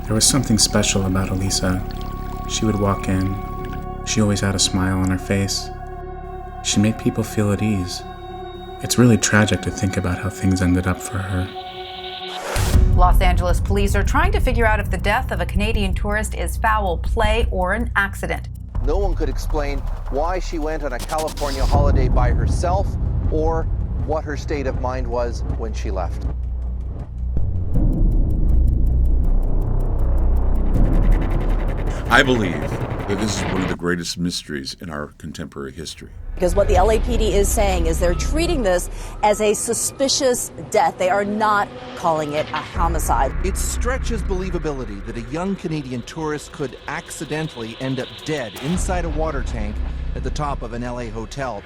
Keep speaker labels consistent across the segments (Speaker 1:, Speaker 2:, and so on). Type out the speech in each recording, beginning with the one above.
Speaker 1: There was something special about Elisa. She would walk in. She always had a smile on her face. She made people feel at ease. It's really tragic to think about how things ended up for her.
Speaker 2: Los Angeles police are trying to figure out if the death of a Canadian tourist is foul play or an accident.
Speaker 3: No one could explain why she went on a California holiday by herself or what her state of mind was when she left.
Speaker 4: I believe that this is one of the greatest mysteries in our contemporary history.
Speaker 5: Because what the LAPD is saying is they're treating this as a suspicious death. They are not calling it a homicide.
Speaker 3: It stretches believability that a young Canadian tourist could accidentally end up dead inside a water tank at the top of an LA hotel.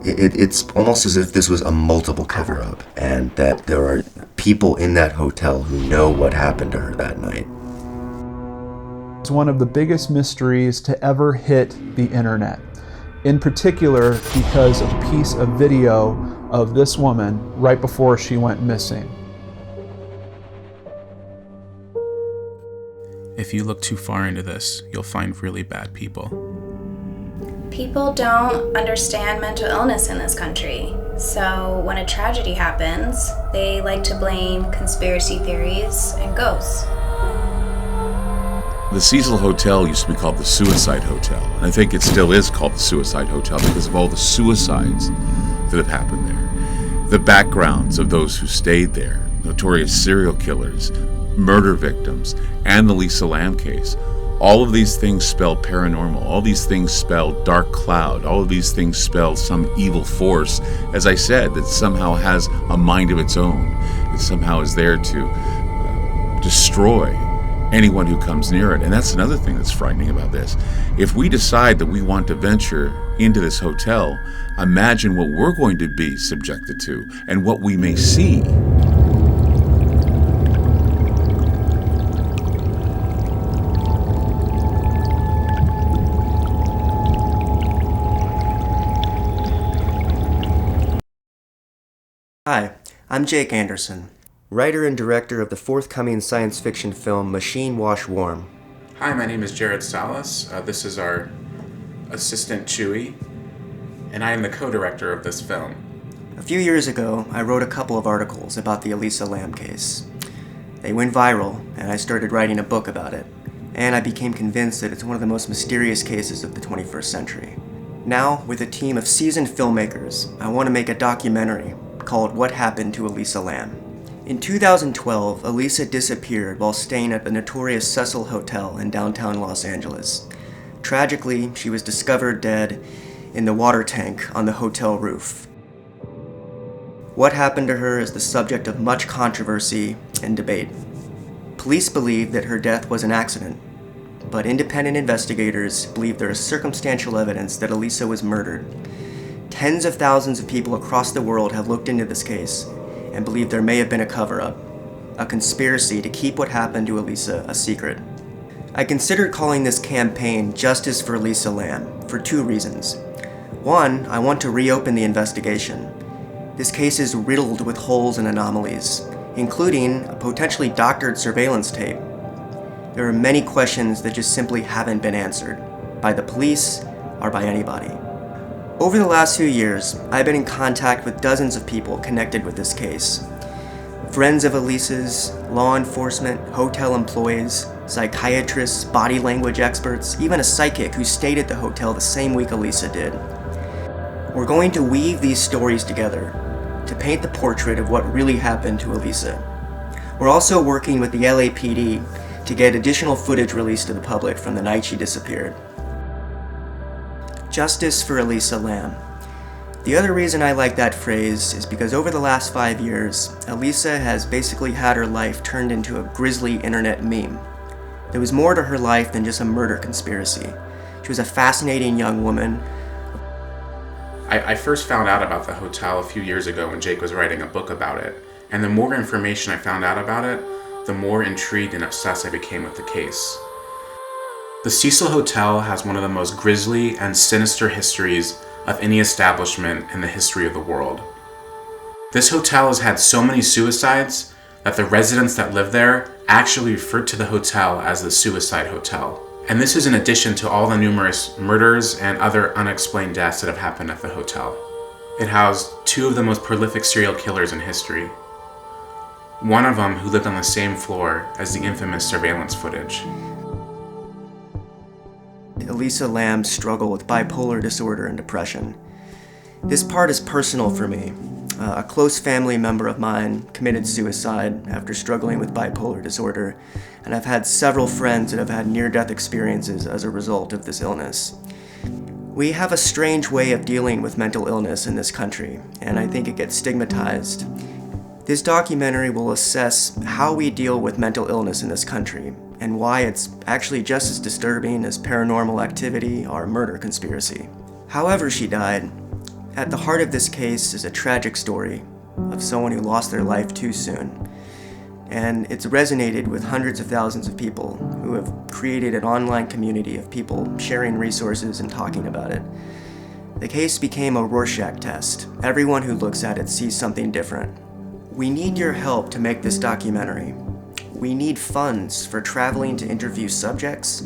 Speaker 6: It's almost as if this was a multiple cover-up, and that there are people in that hotel who know what happened to her that night.
Speaker 7: It's one of the biggest mysteries to ever hit the internet. In particular, because of a piece of video of this woman right before she went missing.
Speaker 1: If you look too far into this, you'll find really bad people.
Speaker 8: People don't understand mental illness in this country. So when a tragedy happens, they like to blame conspiracy theories and ghosts.
Speaker 4: The Cecil Hotel used to be called the Suicide Hotel, and I think it still is called the Suicide Hotel because of all the suicides that have happened there. The backgrounds of those who stayed there, notorious serial killers, murder victims, and the Lisa Lam case. All of these things spell paranormal. All these things spell dark cloud. All of these things spell some evil force, as I said, that somehow has a mind of its own. It somehow is there to destroy anyone who comes near it. And that's another thing that's frightening about this. If we decide that we want to venture into this hotel, imagine what we're going to be subjected to and what we may see.
Speaker 9: Hi, I'm Jake Anderson, writer and director of the forthcoming science fiction film Machine Wash Warm.
Speaker 1: Hi, my name is Jared Salas. This is our assistant Chewy, and I am the co-director of this film.
Speaker 9: A few years ago, I wrote a couple of articles about the Elisa Lam case. They went viral, and I started writing a book about it, and I became convinced that it's one of the most mysterious cases of the 21st century. Now, with a team of seasoned filmmakers, I want to make a documentary called What Happened to Elisa Lam. In 2012, Elisa disappeared while staying at the notorious Cecil Hotel in downtown Los Angeles. Tragically, she was discovered dead in the water tank on the hotel roof. What happened to her is the subject of much controversy and debate. Police believe that her death was an accident, but independent investigators believe there is circumstantial evidence that Elisa was murdered. Tens of thousands of people across the world have looked into this case and believe there may have been a cover-up, a conspiracy to keep what happened to Elisa a secret. I considered calling this campaign Justice for Elisa Lam for two reasons. One, I want to reopen the investigation. This case is riddled with holes and anomalies, including a potentially doctored surveillance tape. There are many questions that just simply haven't been answered, by the police or by anybody. Over the last few years, I've been in contact with dozens of people connected with this case. Friends of Elisa's, law enforcement, hotel employees, psychiatrists, body language experts, even a psychic who stayed at the hotel the same week Elisa did. We're going to weave these stories together to paint the portrait of what really happened to Elisa. We're also working with the LAPD to get additional footage released to the public from the night she disappeared. Justice for Elisa Lam. The other reason I like that phrase is because over the last 5 years, Elisa has basically had her life turned into a grisly internet meme. There was more to her life than just a murder conspiracy. She was a fascinating young woman.
Speaker 1: I first found out about the hotel a few years ago when Jake was writing a book about it, and the more information I found out about it, the more intrigued and obsessed I became with the case. The Cecil Hotel has one of the most grisly and sinister histories of any establishment in the history of the world. This hotel has had so many suicides that the residents that live there actually referred to the hotel as the Suicide Hotel. And this is in addition to all the numerous murders and other unexplained deaths that have happened at the hotel. It housed two of the most prolific serial killers in history. One of them who lived on the same floor as the infamous surveillance footage.
Speaker 9: Elisa Lam's struggle with bipolar disorder and depression. This part is personal for me. A close family member of mine committed suicide after struggling with bipolar disorder, and I've had several friends that have had near-death experiences as a result of this illness. We have a strange way of dealing with mental illness in this country, and I think it gets stigmatized. This documentary will assess how we deal with mental illness in this country, and why it's actually just as disturbing as paranormal activity or murder conspiracy. However she died, at the heart of this case is a tragic story of someone who lost their life too soon. And it's resonated with hundreds of thousands of people who have created an online community of people sharing resources and talking about it. The case became a Rorschach test. Everyone who looks at it sees something different. We need your help to make this documentary. We need funds for traveling to interview subjects,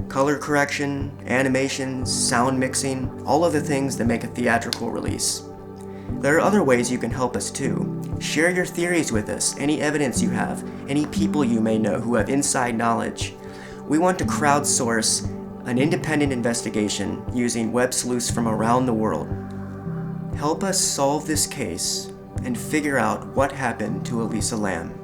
Speaker 9: color correction, animations, sound mixing, all of the things that make a theatrical release. There are other ways you can help us too. Share your theories with us, any evidence you have, any people you may know who have inside knowledge. We want to crowdsource an independent investigation using web sleuths from around the world. Help us solve this case and figure out what happened to Elisa Lam.